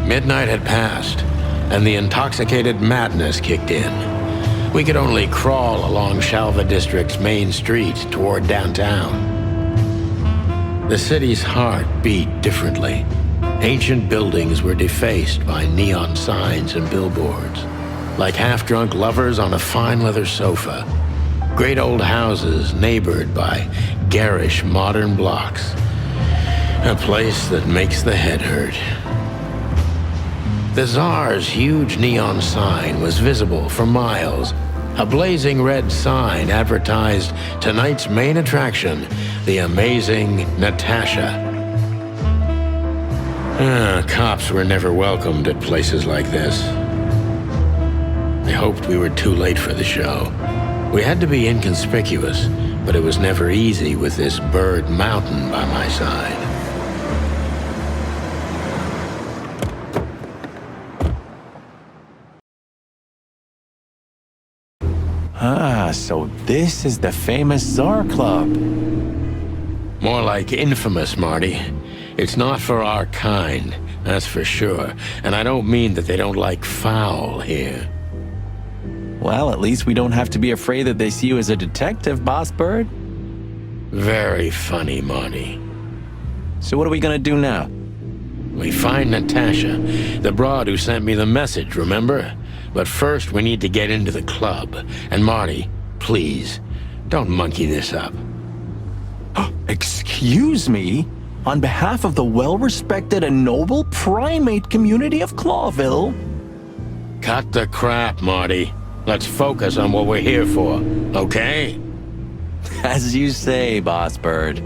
Midnight had passed, and the intoxicated madness kicked in. We could only crawl along Shalva District's main street toward downtown. The city's heart beat differently. Ancient buildings were defaced by neon signs and billboards, like half-drunk lovers on a fine leather sofa. Great old houses neighbored by garish modern blocks. A place that makes the head hurt. The Tsar's huge neon sign was visible for miles. A blazing red sign advertised tonight's main attraction, the amazing Natasha. Cops were never welcomed at places like this. I hoped we were too late for the show. We had to be inconspicuous, but it was never easy with this bird mountain by my side. So this is the famous Tsar Club. More like infamous, Marty. It's not for our kind, that's for sure. And I don't mean that they don't like foul here. Well, at least we don't have to be afraid that they see you as a detective, Boss Bird. Very funny, Marty. So what are we gonna do now? We find Natasha, the broad who sent me the message, remember? But first we need to get into the club. And Marty, please, don't monkey this up. Excuse me? On behalf of the well-respected and noble primate community of Clawville? Cut the crap, Marty. Let's focus on what we're here for, okay? As you say, Boss Bird.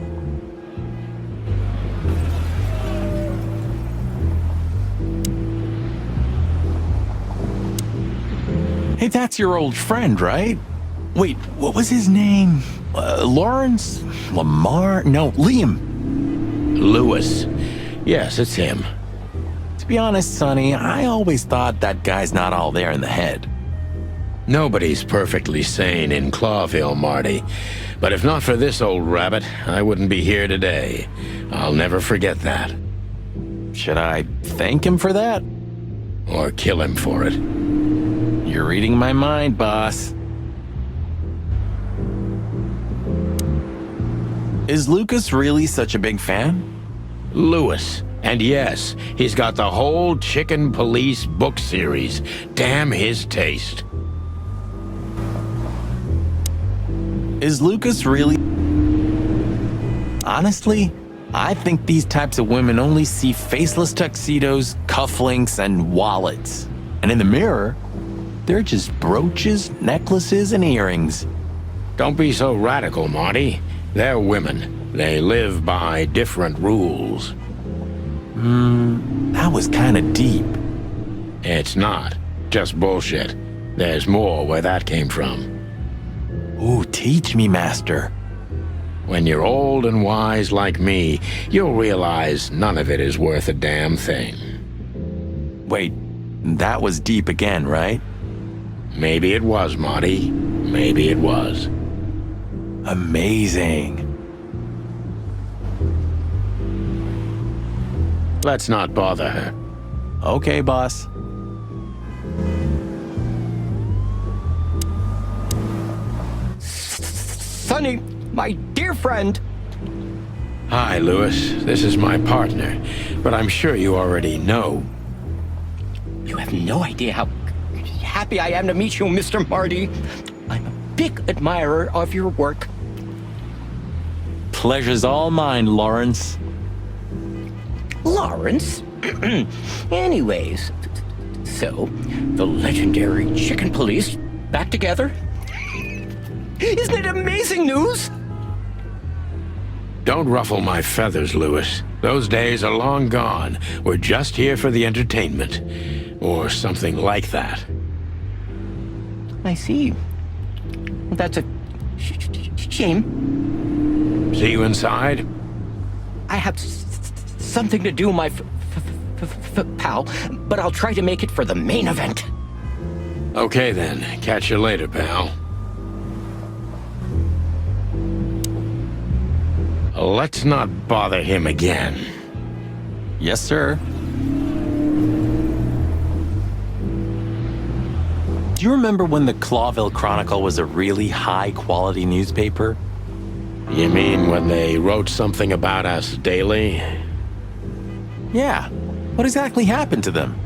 Hey, that's your old friend, right? Wait, what was his name? Lawrence? Lamar? No, Liam. Lewis. Yes, it's him. To be honest, Sonny, I always thought that guy's not all there in the head. Nobody's perfectly sane in Clawville, Marty. But if not for this old rabbit, I wouldn't be here today. I'll never forget that. Should I thank him for that? Or kill him for it. You're reading my mind, boss. Is Lucas really such a big fan? Lewis. And yes, he's got the whole Chicken Police book series. Damn his taste. Is Lucas really... Honestly, I think these types of women only see faceless tuxedos, cufflinks, and wallets. And in the mirror, they're just brooches, necklaces, and earrings. Don't be so radical, Marty. They're women. They live by different rules. That was kind of deep. It's not. Just bullshit. There's more where that came from. Ooh, teach me, Master. When you're old and wise like me, you'll realize none of it is worth a damn thing. Wait, that was deep again, right? Maybe it was, Marty. Maybe it was. Amazing. Let's not bother her. Okay, boss. Sonny, my dear friend. Hi, Lewis. This is my partner, but I'm sure you already know. You have no idea how happy I am to meet you, Mr. Marty. I'm a big admirer of your work. Pleasure's all mine, Lawrence. Lawrence? Anyways, so, the legendary Chicken Police back together? Isn't it amazing news? Don't ruffle my feathers, Lewis. Those days are long gone. We're just here for the entertainment. Or something like that. I see. That's a shame. See you inside? I have something to do, my pal, but I'll try to make it for the main event. Okay then. Catch you later, pal. Let's not bother him again. Yes, sir. Do you remember when the Clawville Chronicle was a really high-quality newspaper? You mean when they wrote something about us daily? Yeah. What exactly happened to them?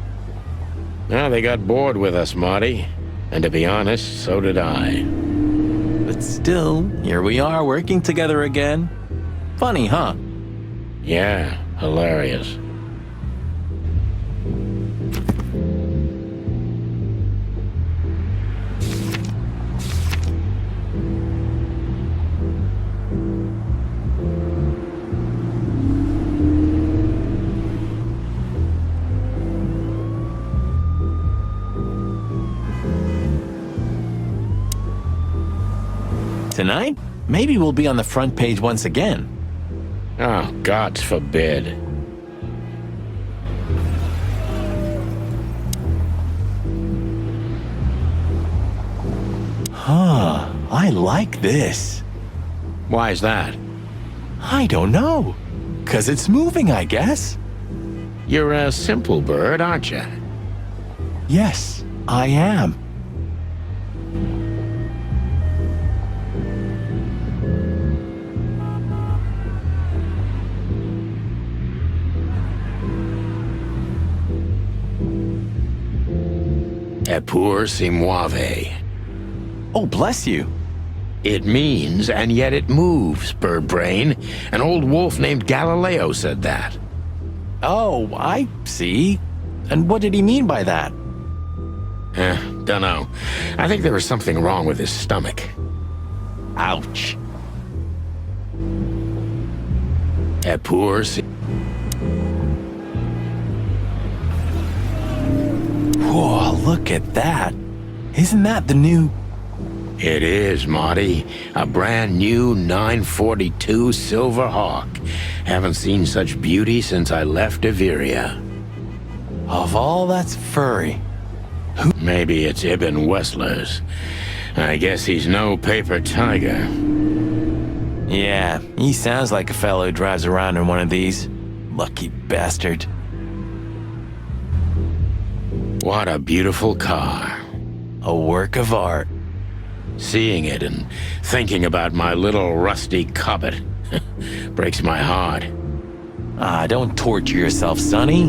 Well, they got bored with us, Marty. And to be honest, so did I. But still, here we are working together again. Funny, huh? Yeah, hilarious. Tonight, maybe we'll be on the front page once again. Oh, God forbid. Huh, I like this. Why's that? I don't know. 'Cause it's moving, I guess. You're a simple bird, aren't you? Yes, I am. Eppur si muove. Oh, bless you. It means, and yet it moves, bird brain. An old wolf named Galileo said that. Oh, I see. And what did he mean by that? Dunno. I think there was something wrong with his stomach. Ouch. Eppur si... Whoa, look at that. Isn't that the new... It is, Marty. A brand new 942 Silver Hawk. Haven't seen such beauty since I left Iveria. Of all that's furry. Maybe it's Ibn Wessler's. I guess he's no paper tiger. Yeah, he sounds like a fellow who drives around in one of these. Lucky bastard. What a beautiful car. A work of art. Seeing it and thinking about my little rusty Cobbett breaks my heart. Ah, don't torture yourself, Sonny.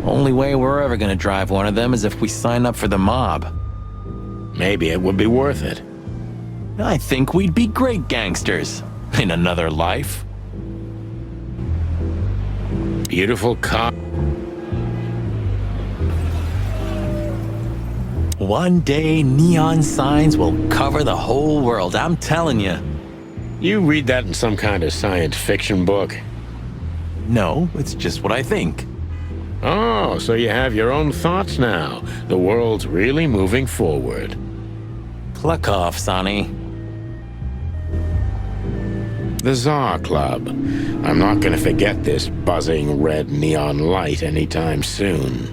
Only way we're ever gonna drive one of them is if we sign up for the mob. Maybe it would be worth it. I think we'd be great gangsters in another life. Beautiful car. One day, neon signs will cover the whole world, I'm telling you. You read that in some kind of science fiction book? No, it's just what I think. Oh, so you have your own thoughts now. The world's really moving forward. Cluck off, Sonny. The Tsar Club. I'm not gonna forget this buzzing red neon light anytime soon.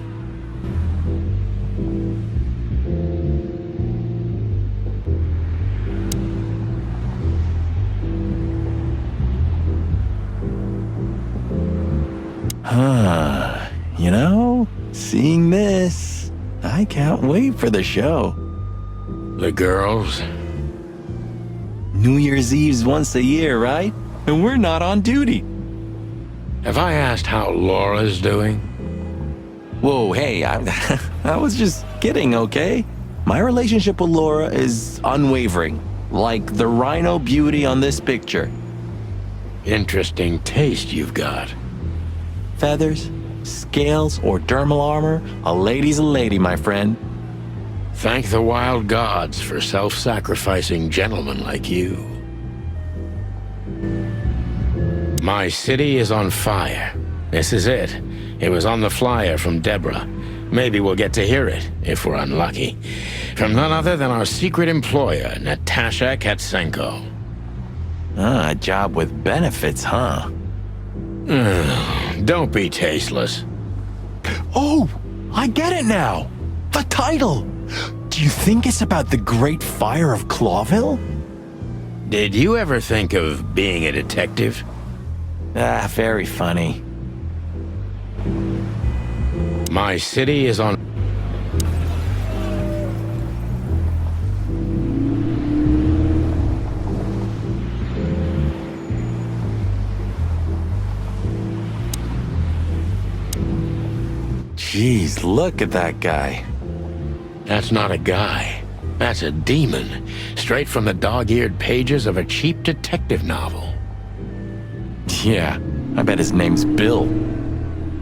You know, seeing this, I can't wait for the show. The girls? New Year's Eve's once a year, right? And we're not on duty. Have I asked how Laura's doing? Whoa, hey, I was just kidding, okay? My relationship with Laura is unwavering, like the rhino beauty on this picture. Interesting taste you've got. Feathers, scales, or dermal armor, a lady's a lady, my friend. Thank the wild gods for self-sacrificing gentlemen like you. My city is on fire. This is it. It was on the flyer from Deborah. Maybe we'll get to hear it, if we're unlucky. From none other than our secret employer, Natasha Katsenko. Ah, a job with benefits, huh? Don't be tasteless. Oh, I get it now. The title. Do you think it's about the Great Fire of Clawville? Did you ever think of being a detective? Ah, very funny. My city is on... Jeez, look at that guy. That's not a guy. That's a demon, straight from the dog-eared pages of a cheap detective novel. Yeah, I bet his name's Bill.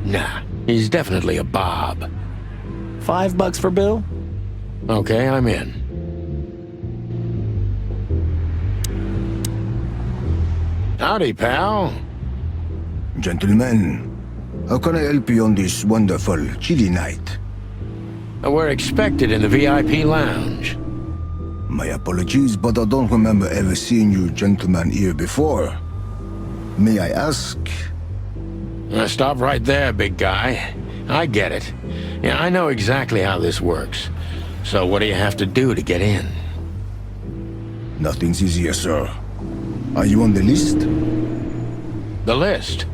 Nah, he's definitely a Bob. $5 for Bill? Okay, I'm in. Howdy, pal. Gentlemen, how can I help you on this wonderful, chilly night? We're expected in the VIP lounge. My apologies, but I don't remember ever seeing you gentlemen here before. May I ask? Stop right there, big guy. I get it. Yeah, I know exactly how this works. So what do you have to do to get in? Nothing's easier, sir. Are you on the list? The list?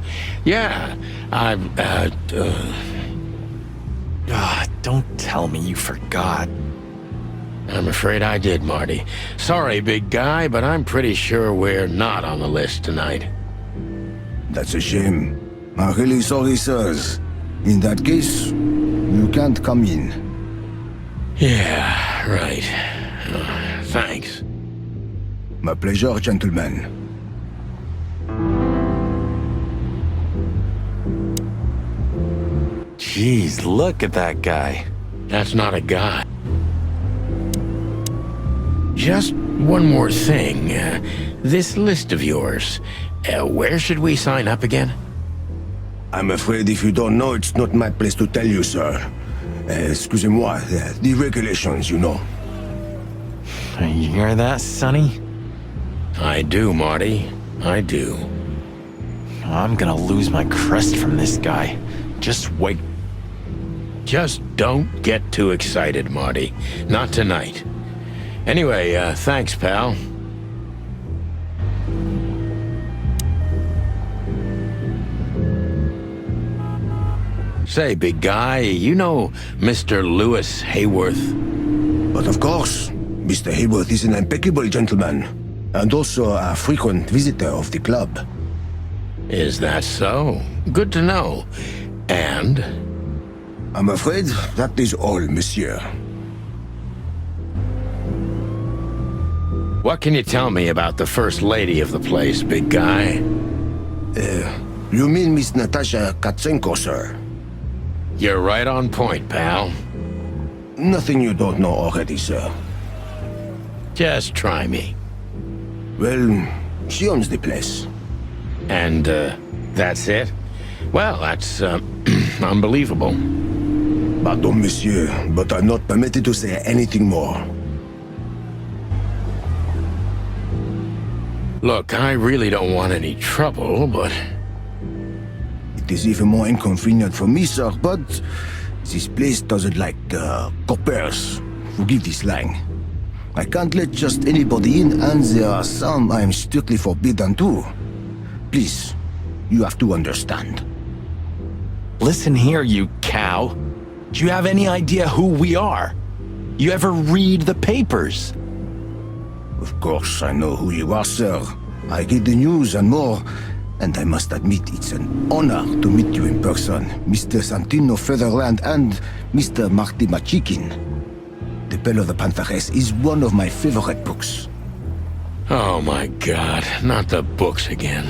Yeah, Don't tell me you forgot. I'm afraid I did, Marty. Sorry, big guy, but I'm pretty sure we're not on the list tonight. That's a shame. I'm really sorry, sirs. In that case, you can't come in. Yeah, right. Thanks. My pleasure, gentlemen. Jeez, look at that guy. That's not a guy. Just one more thing. This list of yours, where should we sign up again? I'm afraid if you don't know, it's not my place to tell you, sir. Excusez-moi, the regulations, you know. You hear that, Sonny? I do, Marty. I do. I'm gonna lose my crest from this guy. Just wait. Just don't get too excited, Marty. Not tonight. Anyway, thanks, pal. Say, big guy, you know Mr. Lewis Hayworth? But of course, Mr. Hayworth is an impeccable gentleman, and also a frequent visitor of the club. Is that so? Good to know. And? I'm afraid that is all, monsieur. What can you tell me about the first lady of the place, big guy? You mean Miss Natasha Katsenko, sir? You're right on point, pal. Nothing you don't know already, sir. Just try me. Well, she owns the place. And, that's it? Well, that's, unbelievable. Pardon, monsieur, but I'm not permitted to say anything more. Look, I really don't want any trouble, but... It is even more inconvenient for me, sir, but this place doesn't like coppers. Forgive this slang. I can't let just anybody in, and there are some I'm strictly forbidden to. Please, you have to understand. Listen here, you cow. Do you have any idea who we are? You ever read the papers? Of course, I know who you are, sir. I read the news and more, and I must admit it's an honor to meet you in person, Mr. Santino Featherland and Mr. Marty Machikin. The Bell of the Pantheress is one of my favorite books. Oh my god, not the books again.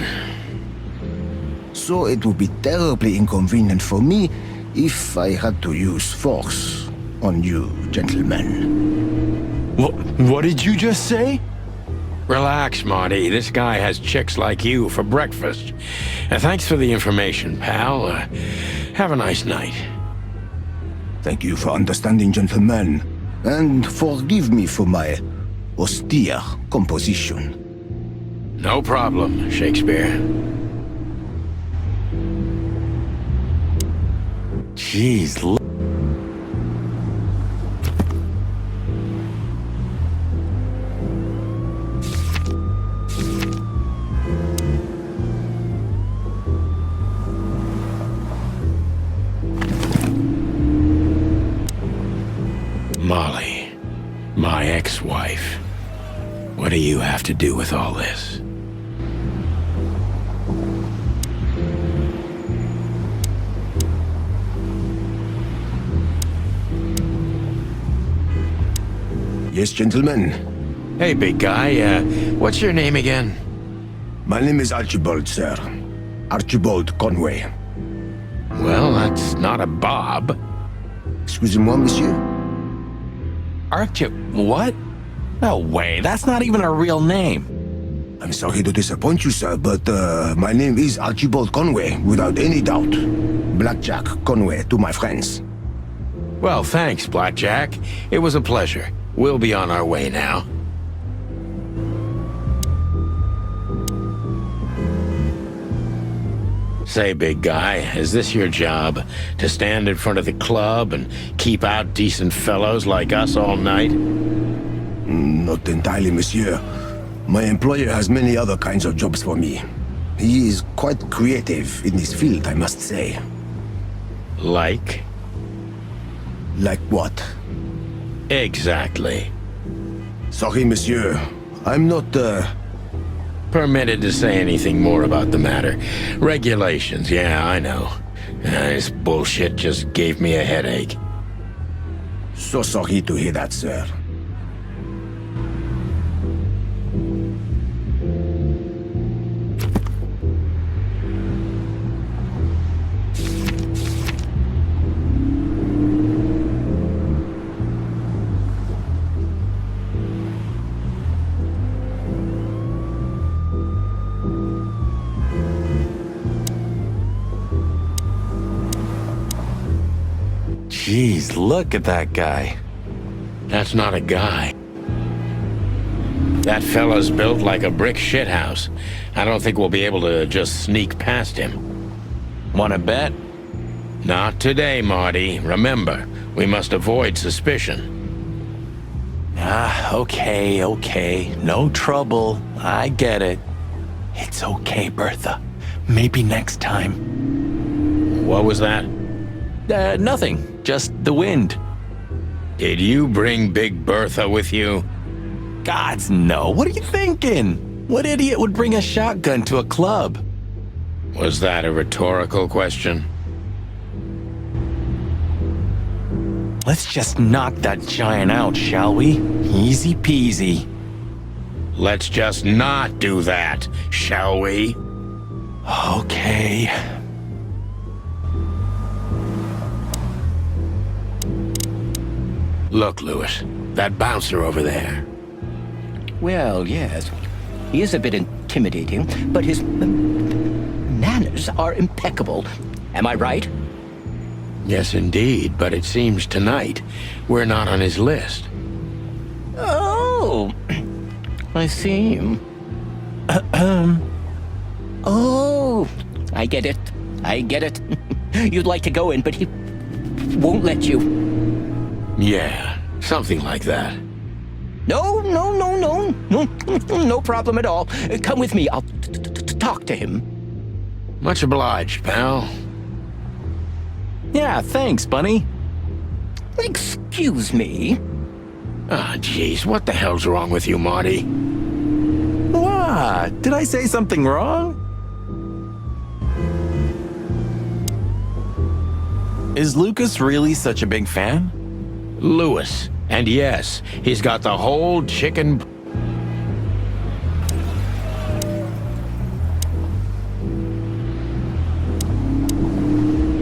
So it would be terribly inconvenient for me if I had to use force on you, gentlemen. What did you just say? Relax, Marty. This guy has chicks like you for breakfast. Thanks for the information, pal. Have a nice night. Thank you for understanding, gentlemen, and forgive me for my austere composition. No problem, Shakespeare. Jeez, look. Molly, my ex-wife. What do you have to do with all this? Yes, gentlemen. Hey, big guy, what's your name again? My name is Archibald, sir. Archibald Conway. Well, that's not a Bob. Excusez-moi, monsieur? What? No way, that's not even a real name. I'm sorry to disappoint you, sir, but my name is Archibald Conway, without any doubt. Blackjack Conway to my friends. Well, thanks, Blackjack. It was a pleasure. We'll be on our way now. Say, big guy, is this your job? To stand in front of the club and keep out decent fellows like us all night? Not entirely, monsieur. My employer has many other kinds of jobs for me. He is quite creative in this field, I must say. Like? Like what? Exactly. Sorry, monsieur. I'm not, Permitted to say anything more about the matter. Regulations, yeah, I know. This bullshit just gave me a headache. So sorry to hear that, sir. Jeez, look at that guy. That's not a guy. That fella's built like a brick shithouse. I don't think we'll be able to just sneak past him. Wanna bet? Not today, Marty. Remember, we must avoid suspicion. Okay. No trouble. I get it. It's okay, Bertha. Maybe next time. What was that? Nothing. Just the wind. Did you bring Big Bertha with you? Gods, no. What are you thinking? What idiot would bring a shotgun to a club? Was that a rhetorical question? Let's just knock that giant out, shall we? Easy peasy. Let's just not do that, shall we? Okay. Look, Lewis, that bouncer over there. Well, yes. He is a bit intimidating, but his manners are impeccable. Am I right? Yes, indeed, but it seems tonight we're not on his list. Oh, I see. Oh, I get it. You'd like to go in, but he won't let you. Yeah, something like that. No problem at all. Come with me. I'll talk to him. Much obliged, pal. Yeah, thanks, Bunny. Excuse me. Ah, jeez, what the hell's wrong with you, Marty? What? Did I say something wrong? Is Lucas really such a big fan? Lewis. And yes, he's got the whole chicken...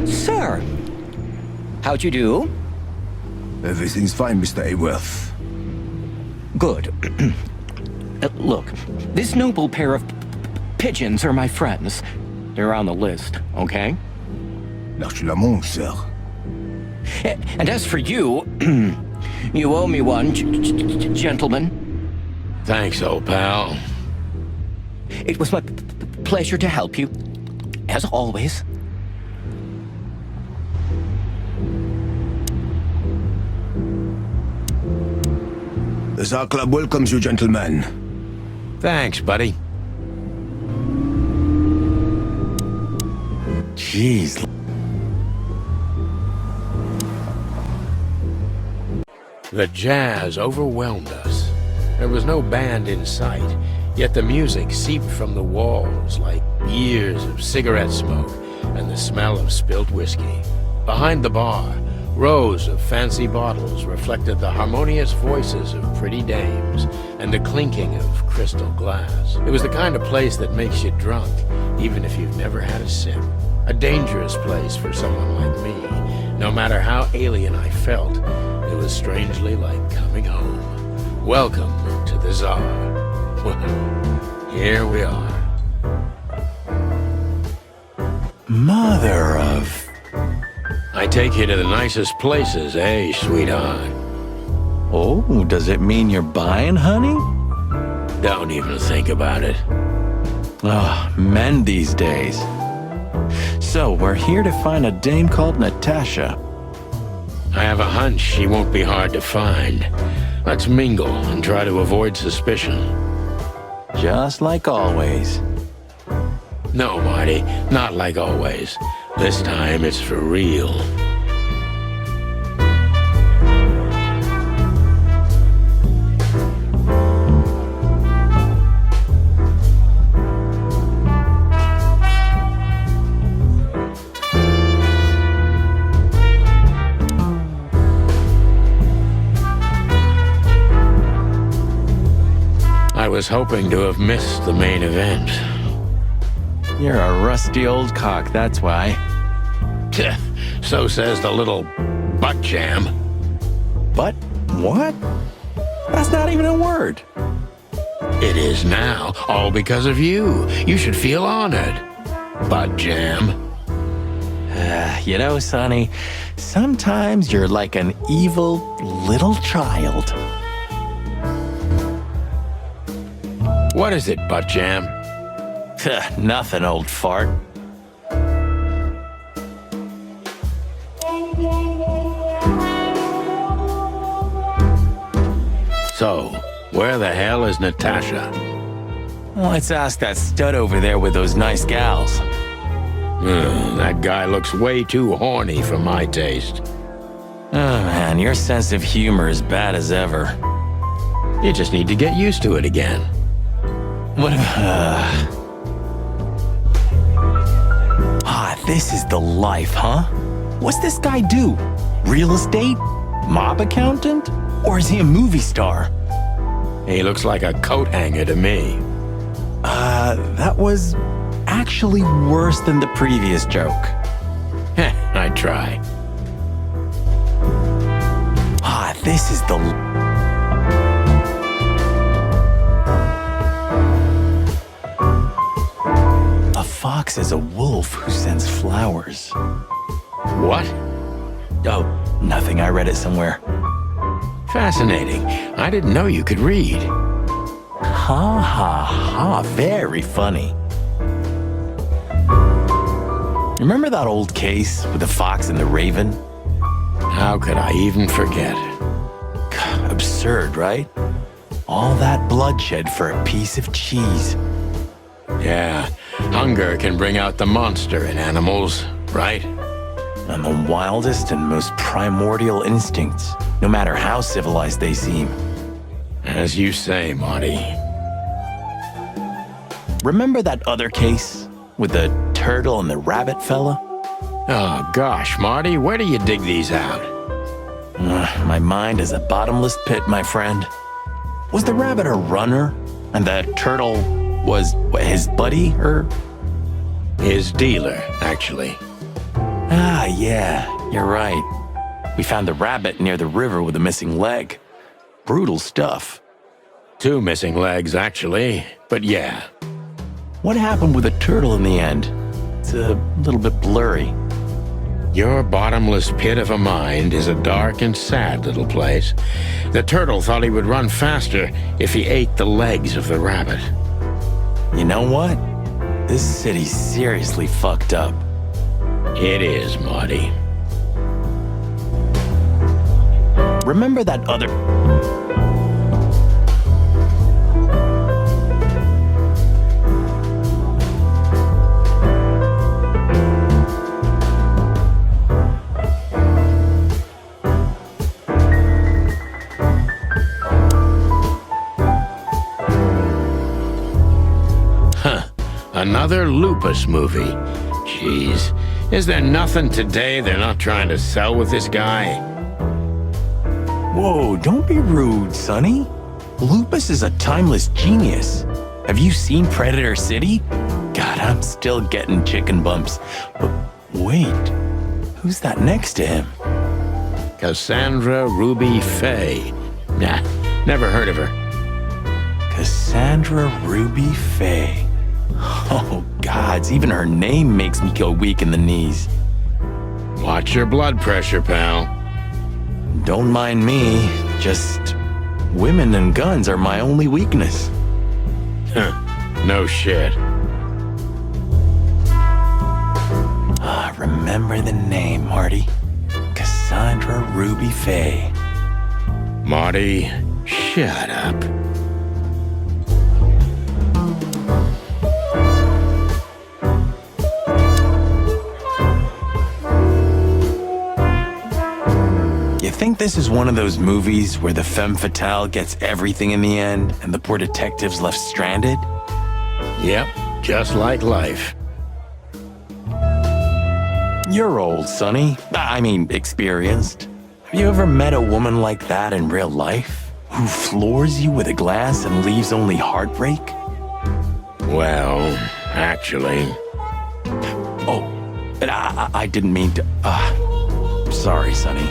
Sir, how'd you do? Everything's fine, Mr. Ayworth. Good. Look, this noble pair of pigeons are my friends. They're on the list, okay? L'archulamont, sir. And as for you, you owe me one, gentlemen. Thanks, old pal. It was my pleasure to help you, as always. The Tsar Club welcomes you, gentlemen. Thanks, buddy. Jeez. The jazz overwhelmed us. There was no band in sight, yet the music seeped from the walls like years of cigarette smoke and the smell of spilt whiskey. Behind the bar, Rows of fancy bottles reflected the harmonious voices of pretty dames and the clinking of crystal glass. It was the kind of place that makes you drunk, even if you've never had a sip. A dangerous place for someone like me. No matter how alien I felt, it was strangely like coming home. Welcome to the Tsar. Well, here we are. Mother of... I take you to the nicest places, eh, sweetheart? Oh, does it mean you're buying, honey? Don't even think about it. Ah, men these days. So, we're here to find a dame called Natasha. I have a hunch she won't be hard to find. Let's mingle and try to avoid suspicion. Just like always. No, Marty, not like always. This time it's for real. I was hoping to have missed the main event. You're a rusty old cock, that's why. So says the little butt jam. But what? That's not even a word. It is now, all because of you. You should feel honored. Butt jam. You know, Sonny, sometimes you're like an evil little child. What is it, butt jam? Nothing, old fart. So, where the hell is Natasha? Let's ask that stud over there with those nice gals. That guy looks way too horny for my taste. Oh man, your sense of humor is bad as ever. You just need to get used to it again. What this is the life, huh? What's this guy do? Real estate? Mob accountant? Or is he a movie star? He looks like a coat hanger to me. That was actually worse than the previous joke. I try. This is the... A fox is a wolf who sends flowers. What? Oh, nothing. I read it somewhere. Fascinating. I didn't know you could read. Ha ha ha. Very funny. Remember that old case with the fox and the raven? How could I even forget? Absurd, right? All that bloodshed for a piece of cheese. Yeah, hunger can bring out the monster in animals, right? And the wildest and most primordial instincts, no matter how civilized they seem. As you say, Marty. Remember that other case with the turtle and the rabbit fella? Oh gosh, Marty, where do you dig these out? My mind is a bottomless pit, my friend. Was the rabbit a runner? And the turtle was his buddy, or? His dealer, actually. Yeah, you're right. We found the rabbit near the river with a missing leg. Brutal stuff. 2 missing legs, actually, but yeah. What happened with the turtle in the end? It's a little bit blurry. Your bottomless pit of a mind is a dark and sad little place. The turtle thought he would run faster if he ate the legs of the rabbit. You know what? This city's seriously fucked up. It is, Marty. Remember that other... Another lupus movie. Jeez, Is there nothing today they're not trying to sell with this guy? Whoa, don't be rude, Sonny. Lupus is a timeless genius. Have you seen Predator City? God, I'm still getting chicken bumps. But wait, who's that next to him? Cassandra Ruby Faye. Nah, never heard of her. Cassandra Ruby Faye. Oh, gods, even her name makes me go weak in the knees. Watch your blood pressure, pal. Don't mind me, just women and guns are my only weakness. Huh, no shit. Ah, remember the name, Marty. Cassandra Ruby Faye. Marty, shut up. You think this is one of those movies where the femme fatale gets everything in the end and the poor detective's left stranded? Yep, just like life. You're old, Sonny. I mean, experienced. Have you ever met a woman like that in real life? Who floors you with a glass and leaves only heartbreak? Well, actually... Oh, but I didn't mean to... sorry, Sonny.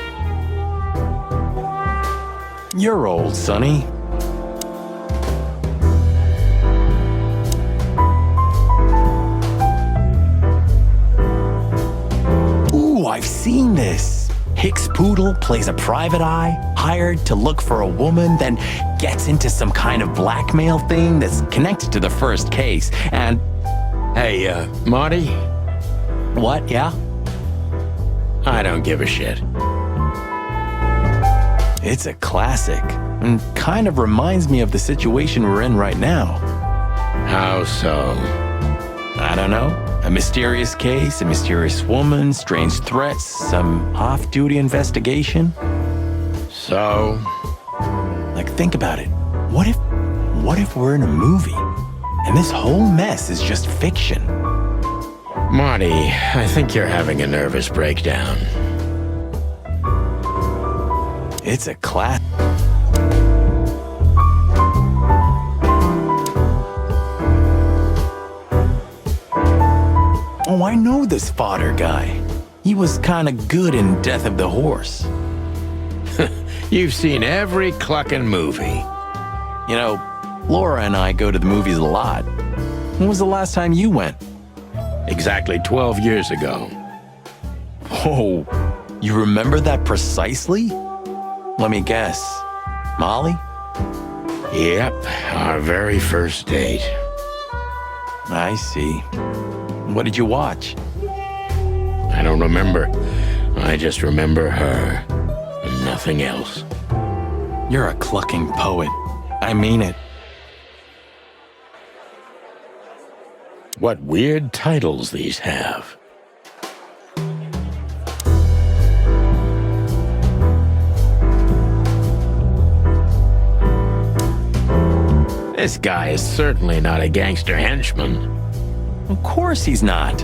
You're old, Sonny. Ooh, I've seen this. Hicks Poodle plays a private eye, hired to look for a woman, then gets into some kind of blackmail thing that's connected to the first case, and... Hey, Marty? What, yeah? I don't give a shit. It's a classic, and kind of reminds me of the situation we're in right now. How so? I don't know. A mysterious case, a mysterious woman, strange threats, some off-duty investigation. So? Like, think about it. What if we're in a movie, and this whole mess is just fiction? Marty, I think you're having a nervous breakdown. It's a class. Oh, I know this fodder guy. He was kinda good in Death of the Horse. You've seen every clucking movie. You know, Laura and I go to the movies a lot. When was the last time you went? Exactly 12 years ago. Oh, you remember that precisely? Let me guess. Molly? Yep, our very first date. I see. What did you watch? I don't remember. I just remember her. And nothing else. You're a clucking poet. I mean it. What weird titles these have. This guy is certainly not a gangster henchman. Of course he's not.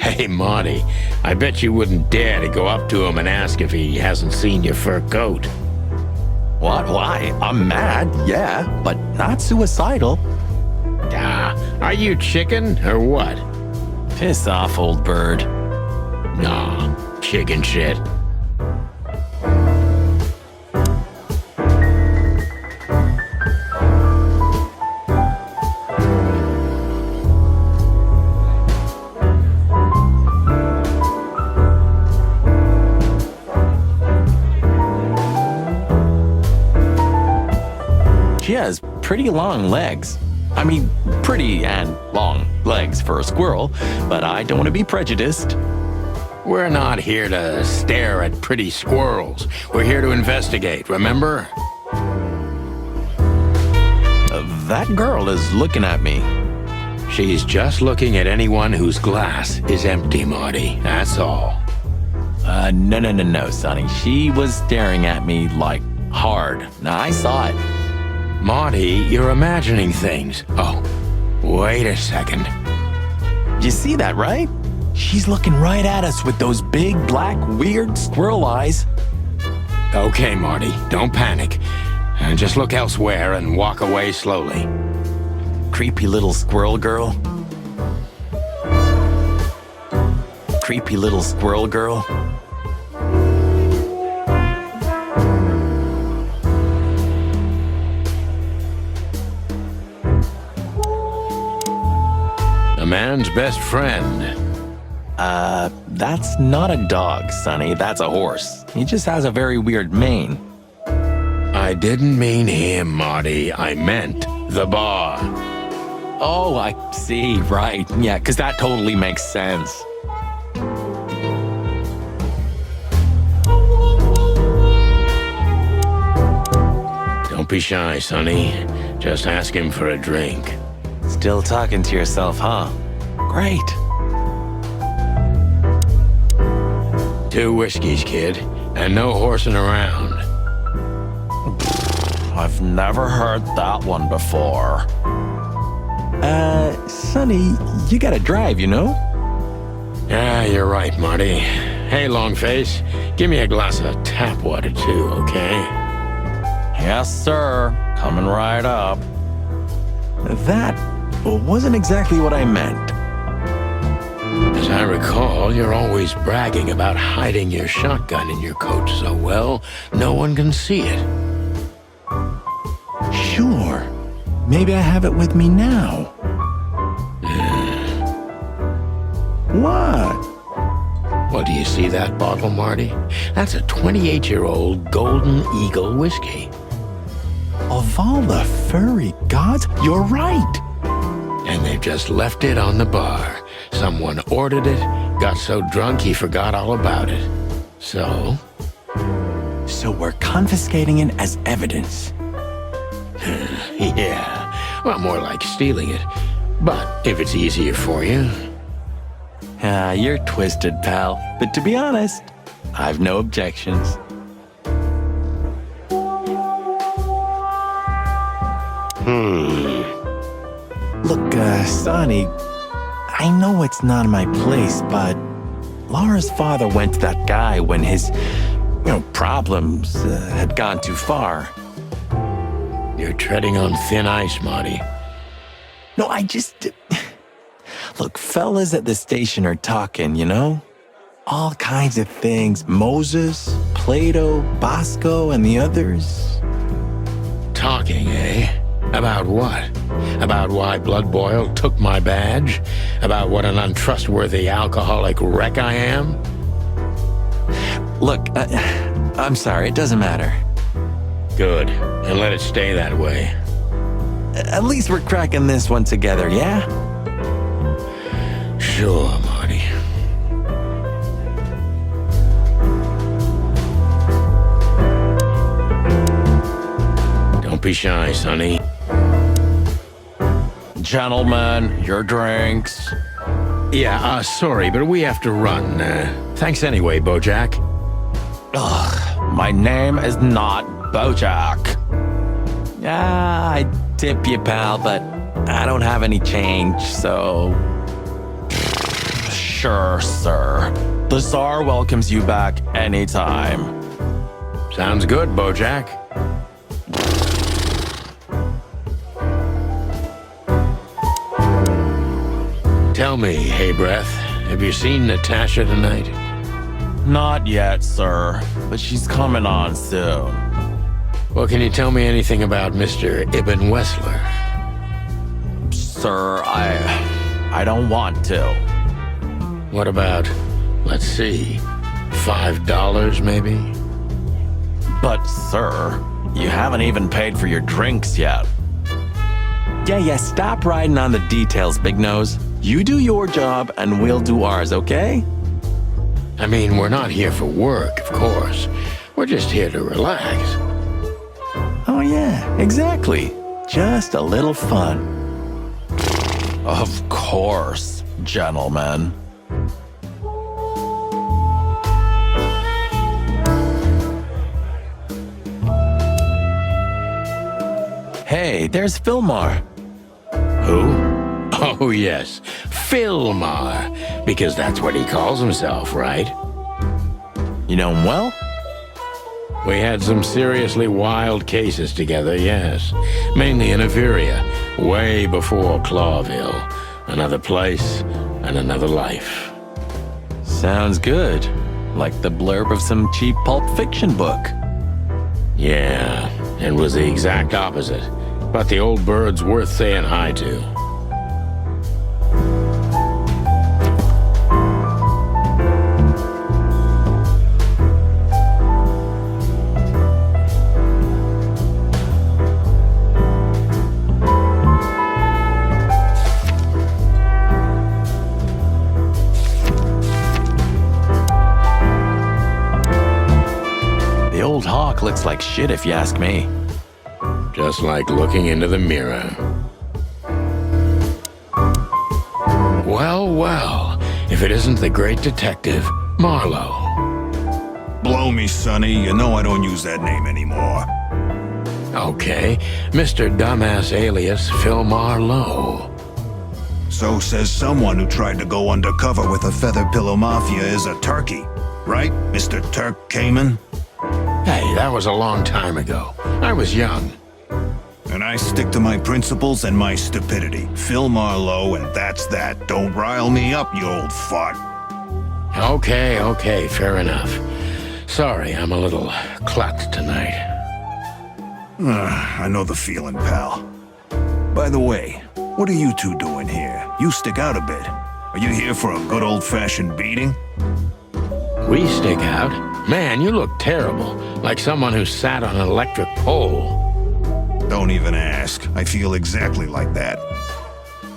Hey, Marty, I bet you wouldn't dare to go up to him and ask if he hasn't seen your fur coat. What? Why? I'm mad, yeah, but not suicidal. Are you chicken or what? Piss off, old bird. Nah, chicken shit. She has pretty long legs. I mean, pretty and long legs for a squirrel, but I don't want to be prejudiced. We're not here to stare at pretty squirrels. We're here to investigate, remember? That girl is looking at me. She's just looking at anyone whose glass is empty, Marty. That's all. No, Sonny. She was staring at me, like, hard. Now, I saw it. Marty, you're imagining things. Oh, wait a second. You see that, right? She's looking right at us with those big, black, weird squirrel eyes. Okay, Marty, don't panic. Just look elsewhere and walk away slowly. Creepy little squirrel girl. Creepy little squirrel girl. A man's best friend. That's not a dog, Sonny. That's a horse. He just has a very weird mane. I didn't mean him, Marty. I meant the bar. Oh, I see. Right. Yeah, because that totally makes sense. Don't be shy, Sonny. Just ask him for a drink. Still talking to yourself, huh? Great. 2 whiskeys, kid, and no horsing around. I've never heard that one before. Sonny, you gotta drive, you know? Yeah, you're right, Marty. Hey, Longface, give me a glass of tap water too, okay? Yes, sir. Coming right up. That wasn't exactly what I meant. As I recall, you're always bragging about hiding your shotgun in your coat so well, no one can see it. Sure. Maybe I have it with me now. What? Well, do you see that bottle, Marty? That's a 28-year-old Golden Eagle whiskey. Of all the furry gods, you're right. And they've just left it on the bar. Someone ordered it, got so drunk he forgot all about it. So we're confiscating it as evidence. yeah, well, more like stealing it. But if it's easier for you. You're twisted, pal. But to be honest, I've no objections. Look, Sonny, I know it's not my place, but Laura's father went to that guy when his, problems had gone too far. You're treading on thin ice, Marty. No, Look, fellas at the station are talking, you know? All kinds of things. Moses, Plato, Bosco, and the others. Talking, eh? About what? About why Blood Boil took my badge? About what an untrustworthy alcoholic wreck I am? Look, I'm sorry, it doesn't matter. Good, and let it stay that way. At least we're cracking this one together, yeah? Sure, Marty. Don't be shy, Sonny. Gentlemen, your drinks. Yeah, sorry, but we have to run. Thanks anyway, Bojack. Ugh, my name is not Bojack. I tip you, pal, but I don't have any change, so... Sure, sir. The Tsar welcomes you back anytime. Sounds good, Bojack. Tell me, hey Breath, have you seen Natasha tonight? Not yet, sir, but she's coming on soon. Well, can you tell me anything about Mr. Ibn Wessler? Sir, I don't want to. What about, let's see, $5 maybe? But, sir, you haven't even paid for your drinks yet. Yeah, stop riding on the details, Big Nose. You do your job, and we'll do ours, okay? I mean, we're not here for work, of course. We're just here to relax. Oh, yeah, exactly. Just a little fun. Of course, gentlemen. Hey, there's Fillmore. Who? Oh, yes. Philmar, because that's what he calls himself, right? You know him well? We had some seriously wild cases together, yes. Mainly in Averia, way before Clawville. Another place and another life. Sounds good. Like the blurb of some cheap pulp fiction book. Yeah, it was the exact opposite. But the old bird's worth saying hi to. The old hawk looks like shit if you ask me. Just like looking into the mirror. Well, well, if it isn't the great detective, Marlowe. Blow me, Sonny. You know I don't use that name anymore. Okay, Mr. Dumbass alias Phil Marlowe. So says someone who tried to go undercover with a feather pillow mafia is a turkey. Right, Mr. Turk Cayman? Hey, that was a long time ago. I was young. And I stick to my principles and my stupidity. Phil Marlowe, and that's that. Don't rile me up, you old fart. Okay, fair enough. Sorry, I'm a little clucked tonight. I know the feeling, pal. By the way, what are you two doing here? You stick out a bit. Are you here for a good old-fashioned beating? We stick out? Man, you look terrible. Like someone who sat on an electric pole. Don't even ask. I feel exactly like that.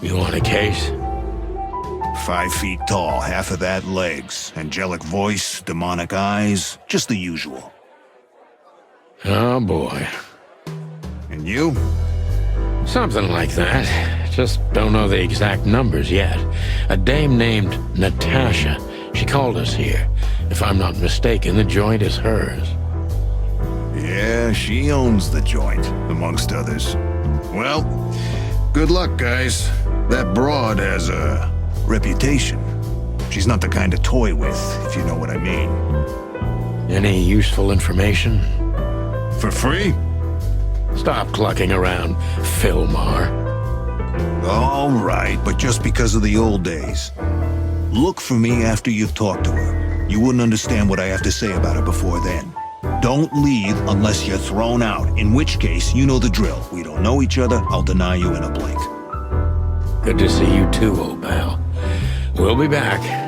You want a case? 5 feet tall, half of that legs. Angelic voice, demonic eyes, just the usual. Oh boy. And you? Something like that. Just don't know the exact numbers yet. A dame named Natasha. She called us here. If I'm not mistaken, the joint is hers. Yeah, she owns the joint, amongst others. Well, good luck, guys. That broad has a reputation. She's not the kind to toy with, if you know what I mean. Any useful information? For free? Stop clucking around, Philmar. All right, but just because of the old days. Look for me after you've talked to her. You wouldn't understand what I have to say about her before then. Don't leave unless you're thrown out, in which case, you know the drill. We don't know each other, I'll deny you in a blink. Good to see you too, old pal. We'll be back.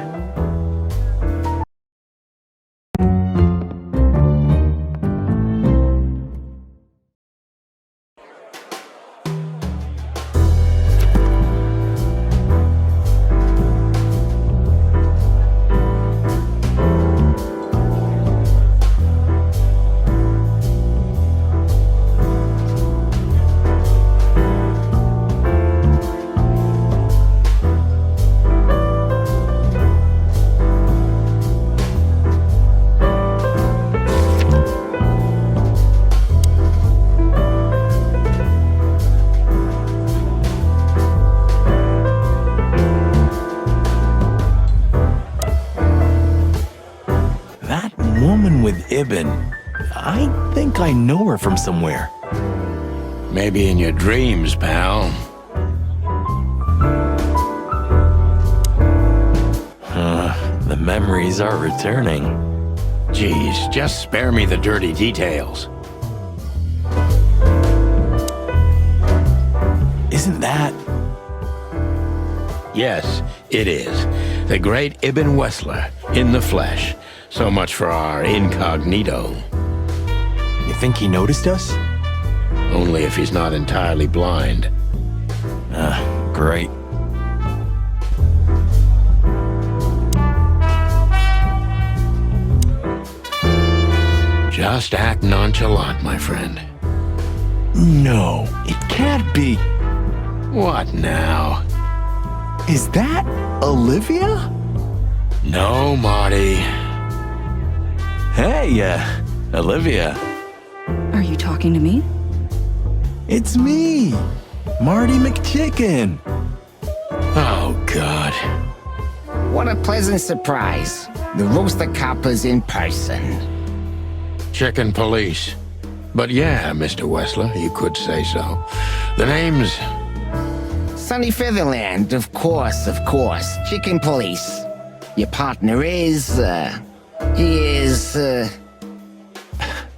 Ibn. I think I know her from somewhere. Maybe in your dreams, pal. The memories are returning. Geez, just spare me the dirty details. Isn't that... Yes, it is. The great Ibn Wessler, in the flesh. So much for our incognito. You think he noticed us? Only if he's not entirely blind. Great. Just act nonchalant, my friend. No, it can't be. What now? Is that Olivia? No, Marty. Hey, Olivia. Are you talking to me? It's me, Marty McChicken. Oh, God. What a pleasant surprise. The Rooster Copper's in person. Chicken police. But yeah, Mr. Wessler, you could say so. The name's... Sunny Featherland, of course. Chicken police. Your partner is,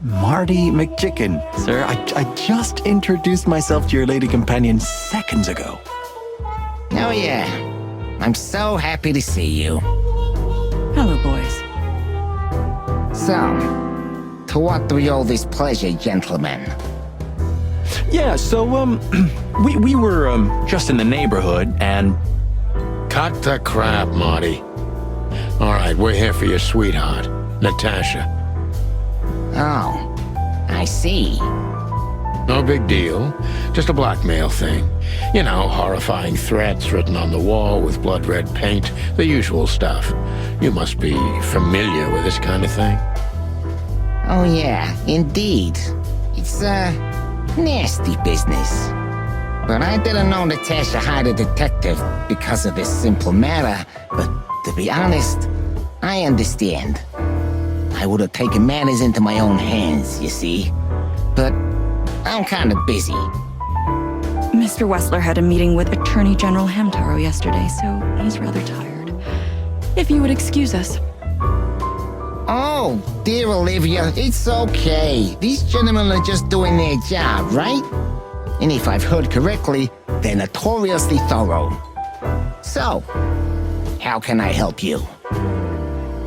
Marty McChicken. Sir, I just introduced myself to your lady companion seconds ago. Oh yeah. I'm so happy to see you. Hello, boys. So, to what do we owe this pleasure, gentlemen? Yeah, so, we were, just in the neighborhood, and... Cut the crap, Marty. All right, we're here for your sweetheart, Natasha. Oh, I see. No big deal. Just a blackmail thing. You know, horrifying threats written on the wall with blood-red paint. The usual stuff. You must be familiar with this kind of thing. Oh yeah, indeed. It's nasty business. But I didn't know Natasha hired a detective because of this simple matter. But to be honest, I understand. I would have taken matters into my own hands, you see. But I'm kind of busy. Mr. Wessler had a meeting with Attorney General Hamtaro yesterday, so he's rather tired. If you would excuse us. Oh, dear Olivia, it's okay. These gentlemen are just doing their job, right? And if I've heard correctly, they're notoriously thorough. So, how can I help you?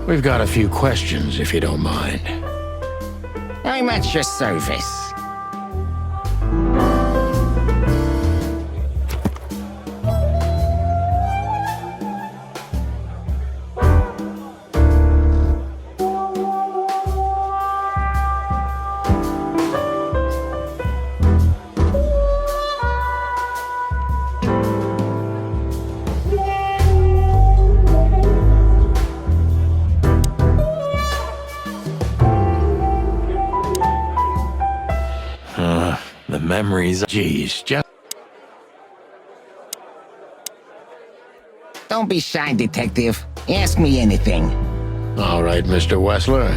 We've got a few questions, if you don't mind. I'm at your service. The memories... Geez, just... Don't be shy, detective. Ask me anything. All right, Mr. Wessler.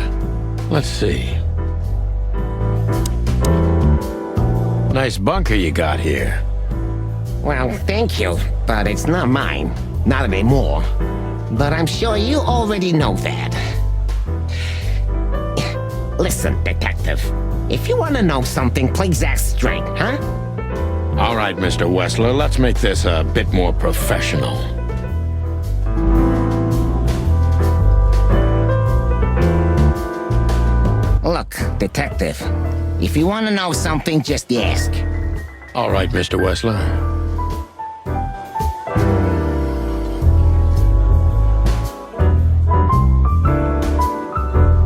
Let's see. Nice bunker you got here. Well, thank you, but it's not mine. Not anymore. But I'm sure you already know that. Listen, detective. If you want to know something, please ask straight, huh? All right, Mr. Wessler, let's make this a bit more professional. Look, detective. If you want to know something, just ask. All right, Mr. Wessler.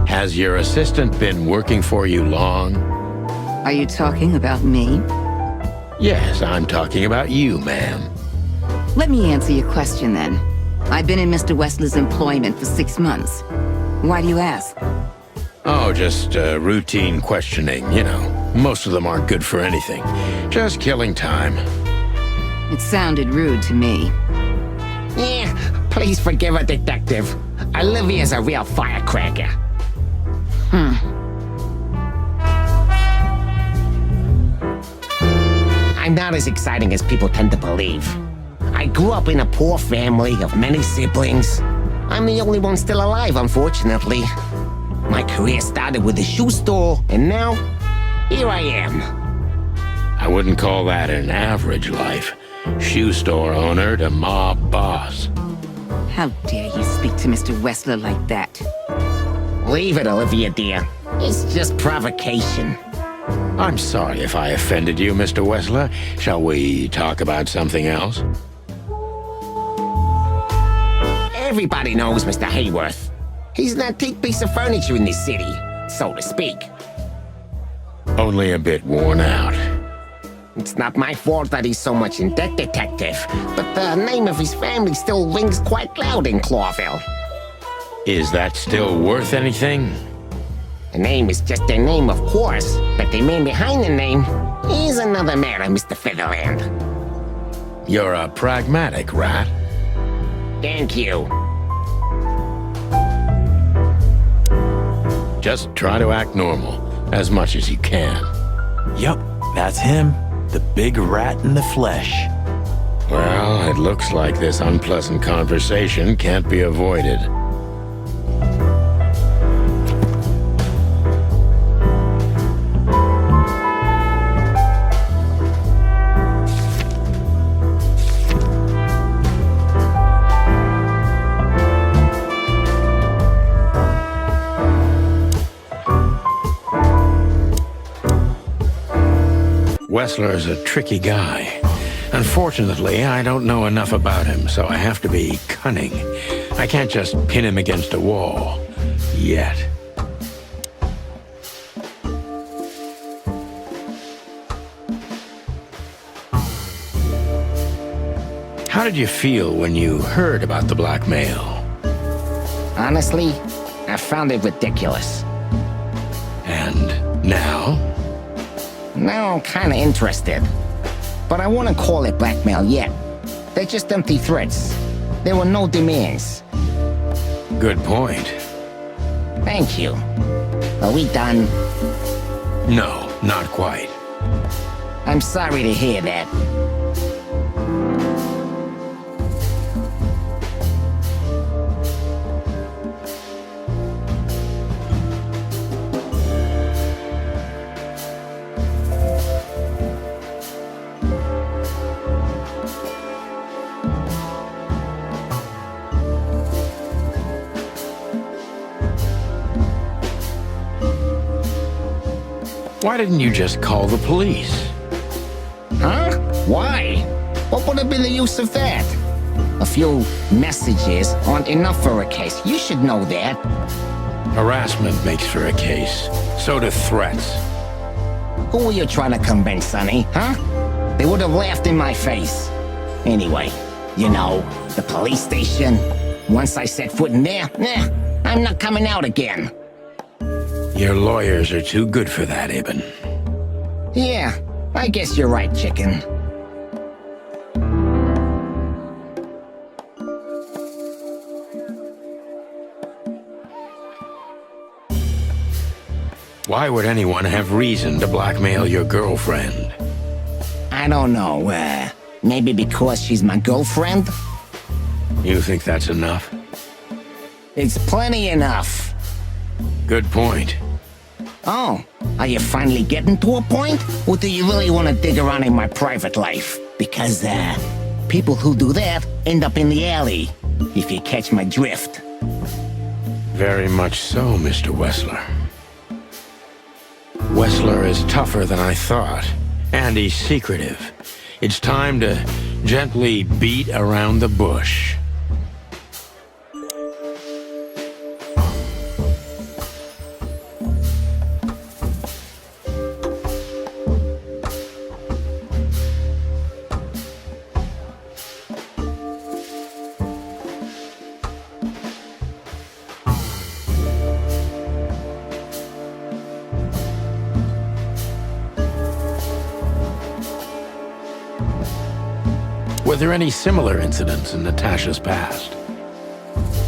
Has your assistant been working for you long? Are you talking about me? Yes, I'm talking about you, ma'am. Let me answer your question then. I've been in Mr. Wessler's employment for 6 months. Why do you ask? Oh, just routine questioning, you know. Most of them aren't good for anything. Just killing time. It sounded rude to me. Yeah, please forgive her, detective. Olivia's a real firecracker. I'm not as exciting as people tend to believe. I grew up in a poor family of many siblings. I'm the only one still alive, unfortunately. My career started with a shoe store, and now, here I am. I wouldn't call that an average life. Shoe store owner to mob boss. How dare you speak to Mr. Wessler like that? Leave it, Olivia, dear. It's just provocation. I'm sorry if I offended you, Mr. Wessler. Shall we talk about something else? Everybody knows Mr. Hayworth. He's an antique piece of furniture in this city, so to speak. Only a bit worn out. It's not my fault that he's so much in debt, detective, but the name of his family still rings quite loud in Clawville. Is that still worth anything? The name is just their name, of course, but the man behind the name is another matter, Mr. Featherland. You're a pragmatic rat. Thank you. Just try to act normal, as much as you can. Yup, that's him. The big rat in the flesh. Well, it looks like this unpleasant conversation can't be avoided. Wessler's a tricky guy. Unfortunately, I don't know enough about him, so I have to be cunning. I can't just pin him against a wall. Yet. How did you feel when you heard about the blackmail? Honestly, I found it ridiculous. And now? Now I'm kinda interested. But I wouldn't call it blackmail yet. They're just empty threats. There were no demands. Good point. Thank you. Are we done? No, not quite. I'm sorry to hear that. Why didn't you just call the police? Huh? Why? What would have been the use of that? A few messages aren't enough for a case. You should know that. Harassment makes for a case. So do threats. Who were you trying to convince, Sonny? Huh? They would have laughed in my face. Anyway, you know, the police station. Once I set foot in there, I'm not coming out again. Your lawyers are too good for that, Ibn. Yeah, I guess you're right, chicken. Why would anyone have reason to blackmail your girlfriend? I don't know, maybe because she's my girlfriend? You think that's enough? It's plenty enough. Good point. Oh, are you finally getting to a point? Or do you really want to dig around in my private life? Because, people who do that end up in the alley, if you catch my drift. Very much so, Mr. Wessler. Wessler is tougher than I thought, and he's secretive. It's time to gently beat around the bush. Were there any similar incidents in Natasha's past?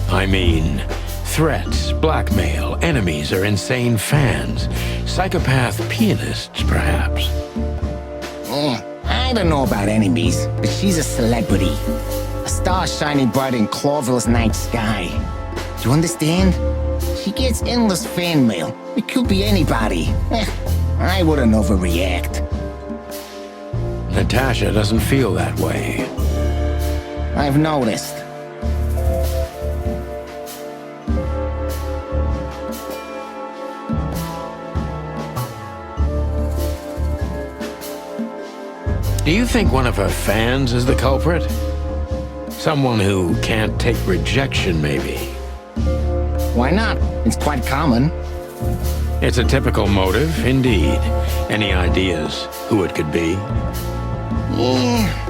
I mean, threats, blackmail, enemies, or insane fans. Psychopath pianists, perhaps. I don't know about enemies, but she's a celebrity. A star shining bright in Clover's night sky. Do you understand? She gets endless fan mail. It could be anybody. I wouldn't overreact. Natasha doesn't feel that way. I've noticed. Do you think one of her fans is the culprit? Someone who can't take rejection, maybe. Why not? It's quite common. It's a typical motive, indeed. Any ideas who it could be? Yeah.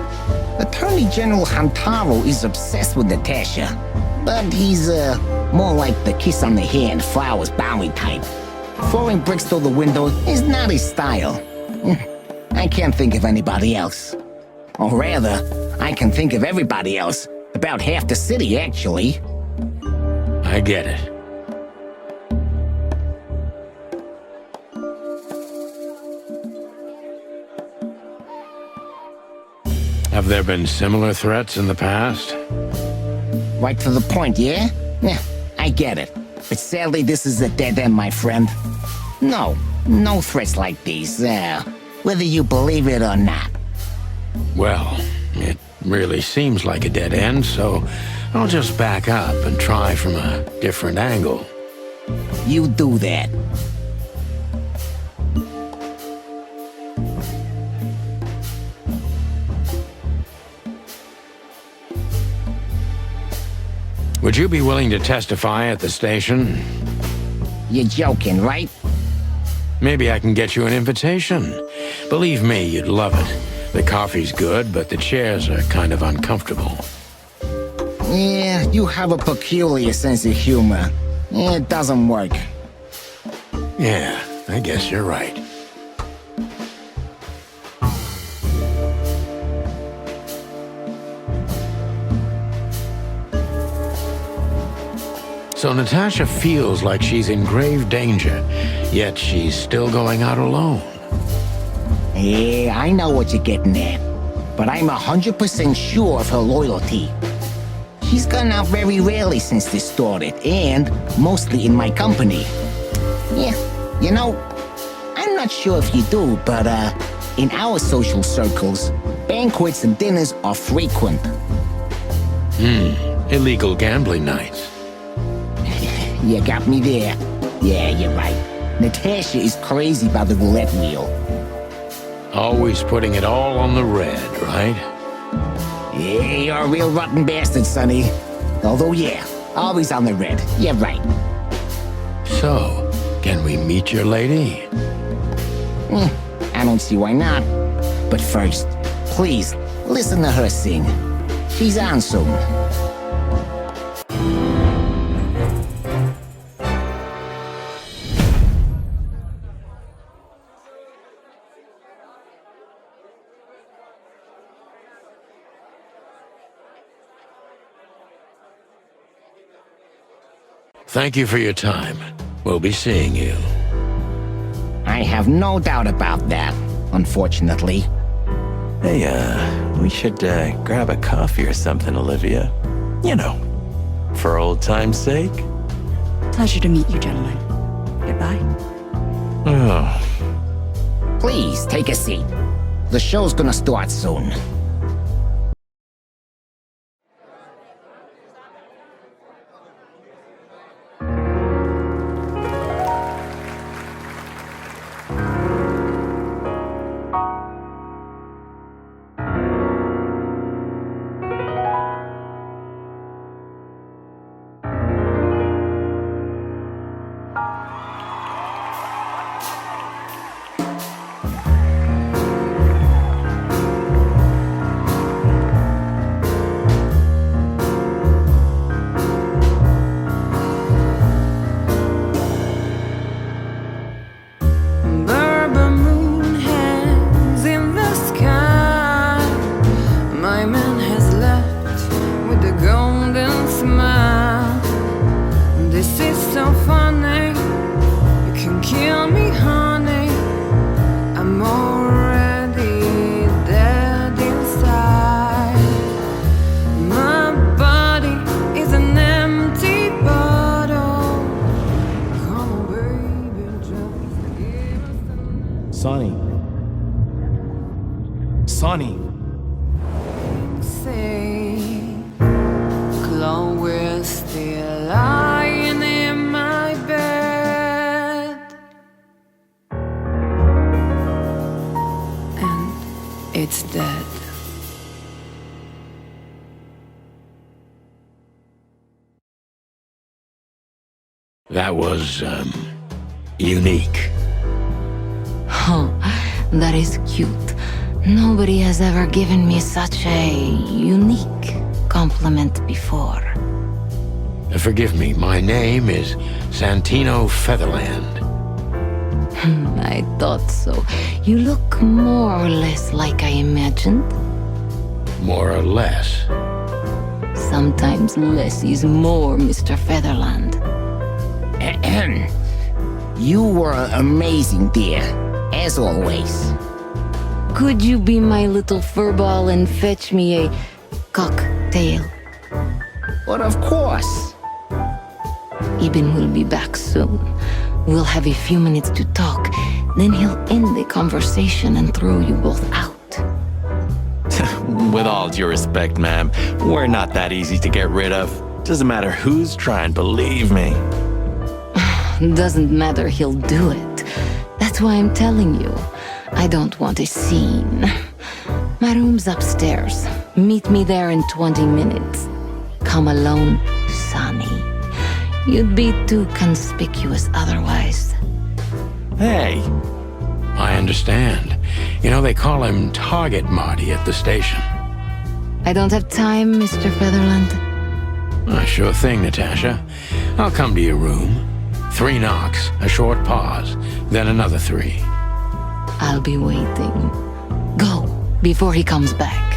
Attorney General Hamtaro is obsessed with Natasha. But he's, more like the kiss on the hand, flowers bowing type. Throwing bricks through the window is not his style. I can't think of anybody else. Or rather, I can think of everybody else, About half the city, actually. I get it. Have there been similar threats in the past? Right to the point, yeah? Yeah, I get it. But sadly, this is a dead end, my friend. No threats like these, whether you believe it or not. Well, it really seems like a dead end, so I'll just back up and try from a different angle. You do that. Would you be willing to testify at the station? You're joking, right? Maybe I can get you an invitation. Believe me, you'd love it. The coffee's good, but the chairs are kind of uncomfortable. Yeah, you have a peculiar sense of humor. It doesn't work. Yeah, I guess you're right. So Natasha feels like she's in grave danger, yet she's still going out alone. Yeah, I know what you're getting at. But I'm 100% sure of her loyalty. She's gone out very rarely since this started, and mostly in my company. Yeah, you know, I'm not sure if you do, but in our social circles, banquets and dinners are frequent. Illegal gambling nights. You got me there. Yeah, you're right. Natasha is crazy about the roulette wheel. Always putting it all on the red, right? Yeah, you're a real rotten bastard, Sonny. Although, yeah, always on the red. You're right. So, can we meet your lady? I don't see why not. But first, please, listen to her sing. She's on soon. Thank you for your time. We'll be seeing you. I have no doubt about that, unfortunately. Hey, we should grab a coffee or something, Olivia. You know, for old time's sake. Pleasure to meet you, gentlemen. Goodbye. Oh. Please, take a seat. The show's gonna start soon. Sonny. Say, Chloe's still lying in my bed, and it's dead. That was, unique. Oh, that is cute. Nobody has ever given me such a unique compliment before. Forgive me, my name is Santino Featherland. I thought so. You look more or less like I imagined. More or less. Sometimes less is more, Mr. Featherland. You were amazing, dear, as always. Could you be my little furball and fetch me a cocktail? But of course. Ibn will be back soon. We'll have a few minutes to talk. Then he'll end the conversation and throw you both out. With all due respect, ma'am, we're not that easy to get rid of. Doesn't matter who's trying, believe me. Doesn't matter, he'll do it. That's why I'm telling you. I don't want a scene. My room's upstairs. Meet me there in 20 minutes. Come alone, Sonny. You'd be too conspicuous otherwise. Hey, I understand. You know, they call him Target Marty at the station. I don't have time, Mr. Featherland. Sure thing, Natasha. I'll come to your room. 3 knocks, a short pause, then another 3. I'll be waiting. Go, before he comes back.